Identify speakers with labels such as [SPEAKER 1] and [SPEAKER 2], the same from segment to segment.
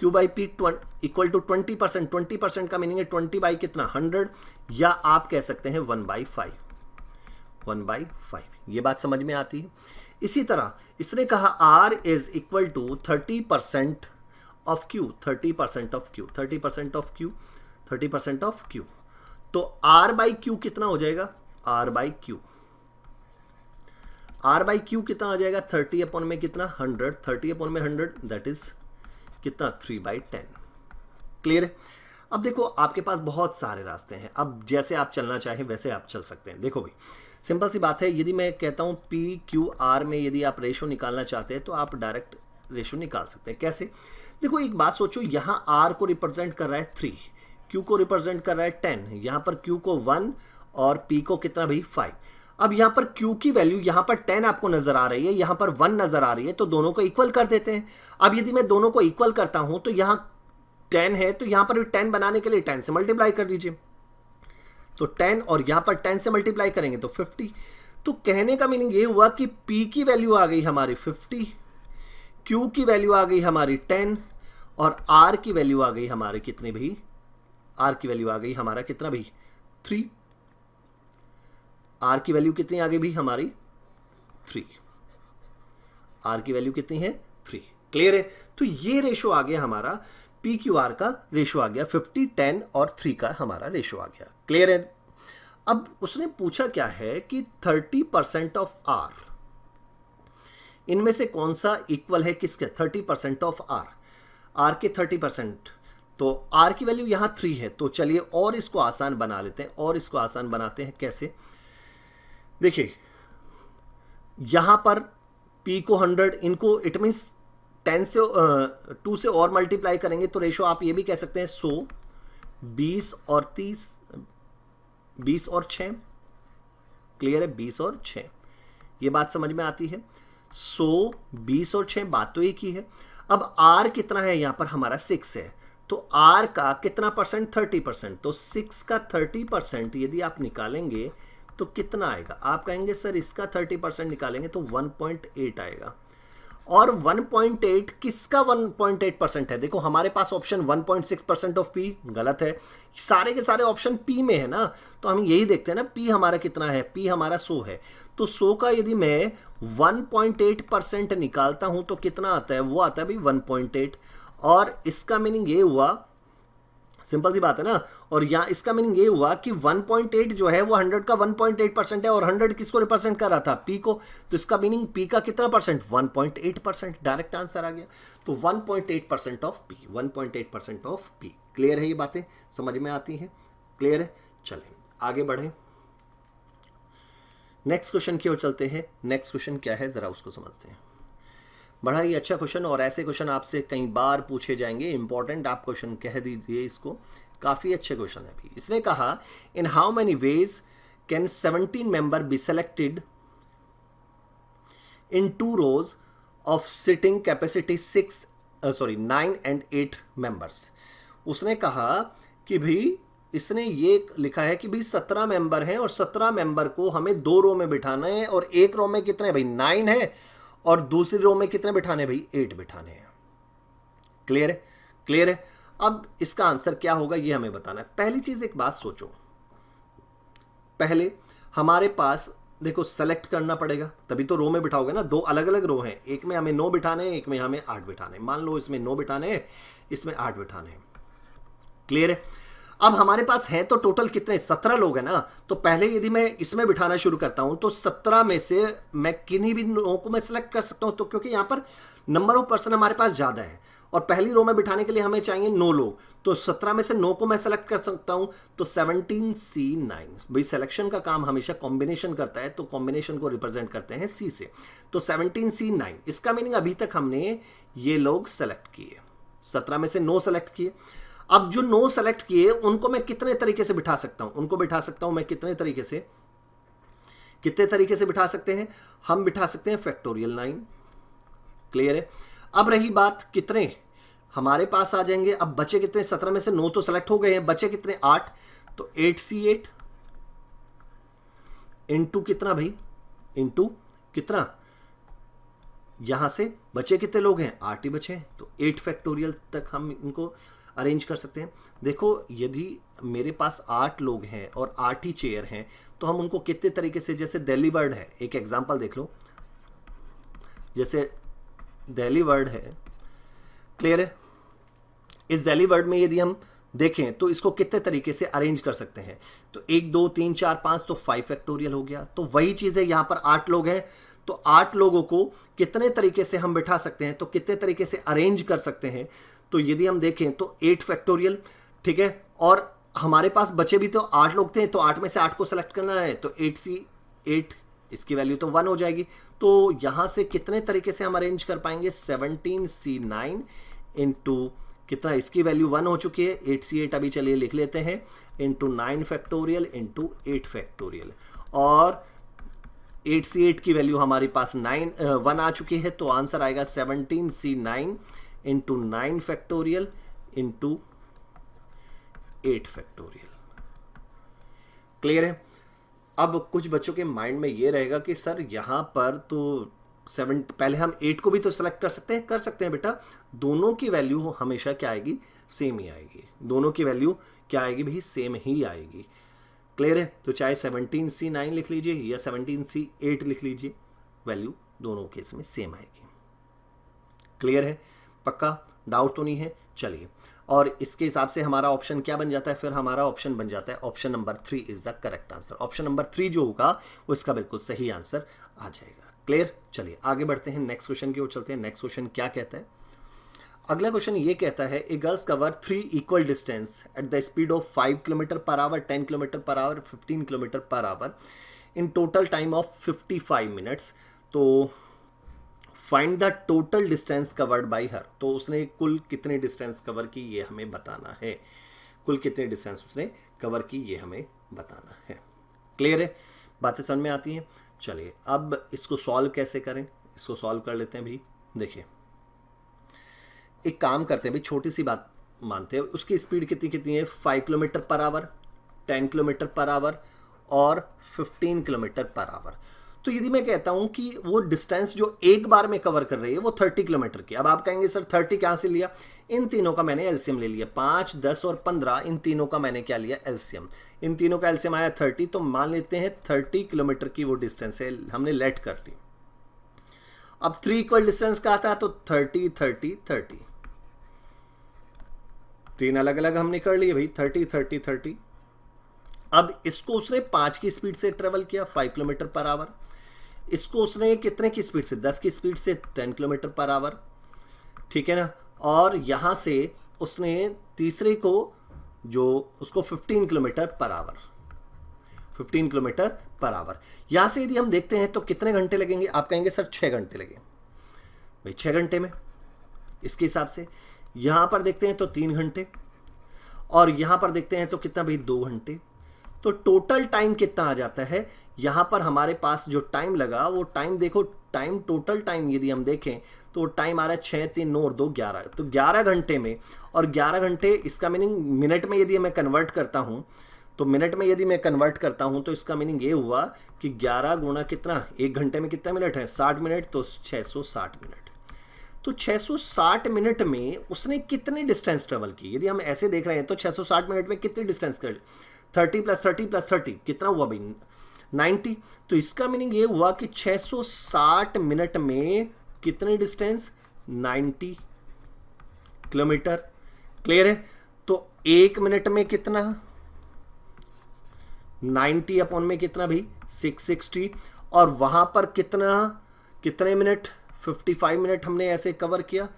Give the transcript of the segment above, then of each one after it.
[SPEAKER 1] Q by P equal to 20%, 20% का meaning है 20 by कितना 100, या आप कह सकते हैं 1/5, 1/5। ये बात समझ में आती है। इसी तरह इसने कहा R is equal to 30% of Q, 30% of Q, 30% of Q, 30% of Q। तो R बाई Q कितना हो जाएगा, R by Q, R by Q कितना आ जाएगा 30 अपॉन में कितना 100, 30 अपॉन में 100 दैट इज कितना 3/10। क्लियर है। अब देखो आपके पास बहुत सारे रास्ते हैं, अब जैसे आप चलना चाहें वैसे आप चल सकते हैं। देखो भाई सिंपल सी बात है, यदि मैं कहता हूं PQR में यदि आप रेशो निकालना चाहते हैं तो आप डायरेक्ट रेशो निकाल सकते हैं। कैसे, देखो एक बात सोचो, यहां R को रिप्रेजेंट कर रहा है 3, Q को रिप्रेजेंट कर रहा है 10, यहां पर Q को 1 और P को कितना भाई 5। अब यहां पर Q की वैल्यू यहां पर 10 आपको नजर आ रही है, यहां पर 1 नजर आ रही है, तो दोनों को इक्वल कर देते हैं। अब यदि मैं दोनों को इक्वल करता हूं तो यहां 10 है, तो यहां पर भी 10 बनाने के लिए 10 से मल्टीप्लाई कर दीजिए, तो 10 और यहां पर 10 से मल्टीप्लाई करेंगे तो 50। तो कहने का मीनिंग ये हुआ कि P की वैल्यू आ गई हमारी 50, Q की वैल्यू आ गई हमारी 10 और R की वैल्यू आ गई हमारी कितनी भाई, R की वैल्यू आ गई हमारा कितना भाई 3, R की वैल्यू कितनी आ गई भाई हमारी 3, R की वैल्यू कितनी है 3। क्लियर है। तो ये रेशो आ गया हमारा, PQR का रेशो आ गया 50, 10 और 3 का हमारा रेशो आ गया। क्लियर है। अब उसने पूछा क्या है कि 30% ऑफ R, इनमें से कौन सा इक्वल है किसके, 30% ऑफ R के 30%, तो R की वैल्यू यहां 3 है, तो चलिए और इसको आसान बना लेते हैं, और इसको आसान बनाते हैं। कैसे, देखिए यहां पर P को 100, इनको इट मीन्स 10 से 2 से और मल्टीप्लाई करेंगे तो रेशो आप ये भी कह सकते हैं 100, 20 और 30, 20 और 6। क्लियर है, 20 और 6, ये बात समझ में आती है। 100, 20 और 6, बात तो एक ही है। अब R कितना है, यहां पर हमारा 6 है, तो R का कितना परसेंट 30%, तो 6 का 30% यदि आप निकालेंगे तो कितना आएगा, आप कहेंगे सर इसका 30% निकालेंगे तो 1.8 आएगा। और 1.8 किसका 1.8% है, देखो हमारे पास ऑप्शन 1.6% ऑफ P गलत है, सारे के सारे ऑप्शन P में है ना, तो हम यही देखते हैं ना P हमारा कितना है, P हमारा 100 है, तो 100 का यदि मैं 1.8% निकालता हूं तो कितना आता है, वो आता है भाई 1.8। और इसका मीनिंग ये हुआ, सिंपल सी बात है ना, और यहां इसका मीनिंग ये हुआ कि 1.8 जो है वो 100 का 1.8% है, और 100 किसको रिप्रेजेंट कर रहा था, P को, तो इसका मीनिंग P का कितना परसेंट 1.8%, डायरेक्ट आंसर आ गया। तो 1.8% of P, 1.8% of P। Clear है, ये बातें समझ में आती हैं। क्लियर है, चलें आगे बढ़ें, नेक्स्ट क्वेश्चन की ओर चलते हैं। नेक्स्ट क्वेश्चन क्या है जरा उसको समझते हैं। बड़ा ही अच्छा क्वेश्चन, और ऐसे क्वेश्चन आपसे कई बार पूछे जाएंगे, इंपॉर्टेंट आप क्वेश्चन कह दीजिए इसको, काफ़ी अच्छे क्वेश्चन है भी। इसने कहा in how many ways can 17 member be selected in 2 rows of sitting capacity 9 and 8 members. उसने कहा कि भाई इसने ये लिखा है कि भाई 17 मेंबर हैं और 17 मेंबर को हमें 2 रो में बिठाना है, और एक रो में कितने भाई 9 है और दूसरी रो में कितने बिठाने भाई 8 बिठाने हैं। क्लियर है, क्लियर है। अब इसका आंसर क्या होगा ये हमें बताना है। पहली चीज एक बात सोचो, पहले हमारे पास देखो सेलेक्ट करना पड़ेगा, तभी तो रो में बिठाओगे ना, 2 अलग अलग रो हैं, एक में हमें 9 बिठाने हैं, एक में हमें 8 बिठाने हैं। मान लो इसमें 9 बिठाने हैं, इसमें 8 बिठाने हैं। क्लियर है। अब हमारे पास है तो टोटल कितने 17 लोग हैं ना, तो पहले यदि मैं इसमें बिठाना शुरू करता हूं तो 17 में से मैं किन्हीं भी रो को मैं सेलेक्ट कर सकता हूं, तो क्योंकि यहां पर नंबर ऑफ पर्सन हमारे पास ज्यादा है और पहली रो में बिठाने के लिए हमें चाहिए 9 लोग, तो 17 में से 9 को मैं सेलेक्ट कर सकता हूं, तो 17C9। भाई सिलेक्शन का काम हमेशा कॉम्बिनेशन करता है, तो कॉम्बिनेशन को रिप्रेजेंट करते हैं C से, तो 17C9। इसका मीनिंग अभी तक हमने ये लोग सेलेक्ट किए, 17 में से 9 सेलेक्ट किए। अब जो 9 सेलेक्ट किए उनको मैं कितने तरीके से बिठा सकता हूं, उनको बिठा सकता हूं मैं कितने तरीके से बिठा सकते हैं, हम बिठा सकते हैं फैक्टोरियल 9। क्लियर है। अब रही बात कितने हमारे पास आ जाएंगे, अब बचे कितने, 17 में से 9 तो सेलेक्ट हो गए हैं, बचे कितने 8, तो 8C8 इंटू कितना भाई, इंटू कितना यहाँ से बचे कितने लोग हैं, 8 ही बचे हैं, तो 8 फैक्टोरियल तक हम इनको अरेंज कर सकते हैं। देखो यदि मेरे पास 8 लोग हैं और 8 ही चेयर हैं तो हम उनको कितने तरीके से, जैसे दिल्ली वर्ड है, एक एग्जांपल देख लो, जैसे दिल्ली वर्ड है, क्लियर है, इस दिल्ली वर्ड में यदि हम देखें तो इसको कितने तरीके से अरेंज कर सकते हैं, तो 1 2 3 4 5 तो 5 फैक्टोरियल हो गया। तो वही चीज़ है, यहाँ पर 8 लोग हैं तो 8 लोगों को कितने तरीके से हम बिठा सकते हैं, तो कितने तरीके से अरेंज कर सकते हैं, तो यदि हम देखें तो 8 फैक्टोरियल, ठीक है, और हमारे पास बचे भी तो 8 लोग थे, तो 8 में से 8 को सेलेक्ट करना है, तो 8 इसकी वैल्यू तो 1 हो जाएगी। तो यहाँ से कितने तरीके से हम अरेंज कर पाएंगे, 17C9 इंटू कितना, इसकी वैल्यू 1 हो चुकी है, 8C8 अभी चलिए लिख लेते हैं, इंटू 9 फैक्टोरियल इंटू 8 फैक्टोरियल, और 8C8 की वैल्यू हमारे पास 1 आ चुकी है, तो आंसर आएगा 17C9 into 9 factorial into 8 factorial. Clear है। अब कुछ बच्चों के माइंड में ये रहेगा कि सर यहाँ पर तो 7, पहले हम 8 को भी तो सेलेक्ट कर सकते हैं बेटा, दोनों की वैल्यू हमेशा क्या आएगी, सेम ही आएगी, दोनों की वैल्यू क्या आएगी भाई, सेम ही आएगी। क्लियर है। तो चाहे 17C9 लिख लीजिए या 17C8 लिख लीजिए, वैल्यू दोनों केस में सेम आएगी। क्लियर है, पक्का, डाउट तो नहीं है। चलिए, और इसके हिसाब से हमारा ऑप्शन क्या बन जाता है, फिर हमारा ऑप्शन बन जाता है option number 3 is the correct answer. Option number 3 जो होगा वो इसका बिल्कुल सही आंसर आ जाएगा। क्लियर। चलिए आगे बढ़ते हैं, नेक्स्ट क्वेश्चन की ओर चलते हैं। नेक्स्ट क्वेश्चन क्या कहता है, अगला क्वेश्चन ये कहता है, a girls cover 3 equal distance at the speed of 5 kilometre per hour, 10 kilometre per hour, 15 kilometre per hour in total time of 55 minutes. तो find the total distance covered by her, तो उसने कुल कितनी distance cover की ये हमें बताना है, कुल कितनी डिस्टेंस उसने कवर की ये हमें बताना है। क्लियर है, बातें समझ में आती हैं। चलिए अब इसको सॉल्व कैसे करें, इसको सॉल्व कर लेते हैं भाई। देखिए एक काम करते हैं भाई, छोटी सी बात मानते हैं, उसकी स्पीड कितनी है, 5 kilometre per hour, 10 kilometre per our और 15 किलोमीटर पर आवर। तो यदि मैं कहता हूं कि वो डिस्टेंस जो एक बार में कवर कर रही है वो 30 किलोमीटर की, अब आप कहेंगे सर 30 कहां से लिया, इन तीनों का मैंने एलसीएम ले लिया, 5, 10 और 15, इन तीनों का मैंने क्या लिया, एलसीएम। इन तीनों का एलसीएम आया 30, तो मान लेते हैं 30 किलोमीटर की वो डिस्टेंस है, हमने लेट कर ली। अब 3 इक्वल डिस्टेंस का आता है, तो 30, 30, 30, 3 अलग अलग हमने कर लिए भाई, 30, 30, 30। अब इसको उसने 5 की स्पीड से ट्रेवल किया, 5 किलोमीटर पर आवर। इसको उसने कितने की स्पीड से, 10 की स्पीड से 10 किलोमीटर पर आवर, ठीक है ना। और यहां से उसने तीसरे को जो उसको 15 kilometre per hour, 15 kilometre per our. यहां से यदि हम देखते हैं तो कितने घंटे लगेंगे, आप कहेंगे सर 6 घंटे लगे भाई, 6 घंटे में इसके हिसाब से। यहां पर देखते हैं तो 3 घंटे, और यहां पर देखते हैं तो कितना भाई, 2 घंटे। तो टोटल टाइम कितना आ जाता है, यहां पर हमारे पास जो टाइम लगा वो टाइम देखो, टाइम टोटल टाइम यदि हम देखें तो टाइम आ रहा है 6, 3, 9 और 2, 11, तो 11 घंटे में। और 11 घंटे इसका मीनिंग मिनट में यदि मैं कन्वर्ट करता हूं, तो मिनट में यदि मैं कन्वर्ट करता हूं तो इसका मीनिंग ये हुआ कि 11 गुणा कितना, 1 घंटे में कितना मिनट है, 60 मिनट, तो 660 मिनट। तो 660 मिनट में उसने कितनी डिस्टेंस ट्रेवल की, यदि हम ऐसे देख रहे हैं तो 660 मिनट में कितनी डिस्टेंस कर, 30 + 30 + 30 कितना हुआ भाई, 90। तो इसका मीनिंग ये हुआ कि 660 मिनट में कितनी डिस्टेंस, 90 किलोमीटर। क्लियर है। तो 1 मिनट में कितना, 90 अपॉन में कितना भाई, 660, और वहां पर कितने मिनट, 55 मिनट हमने ऐसे कवर किया।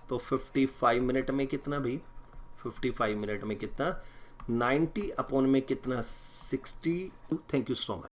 [SPEAKER 1] तो 55 मिनट में कितना भाई, 55 मिनट में कितना, 90 अपॉन में कितना, 60। Thank you so much.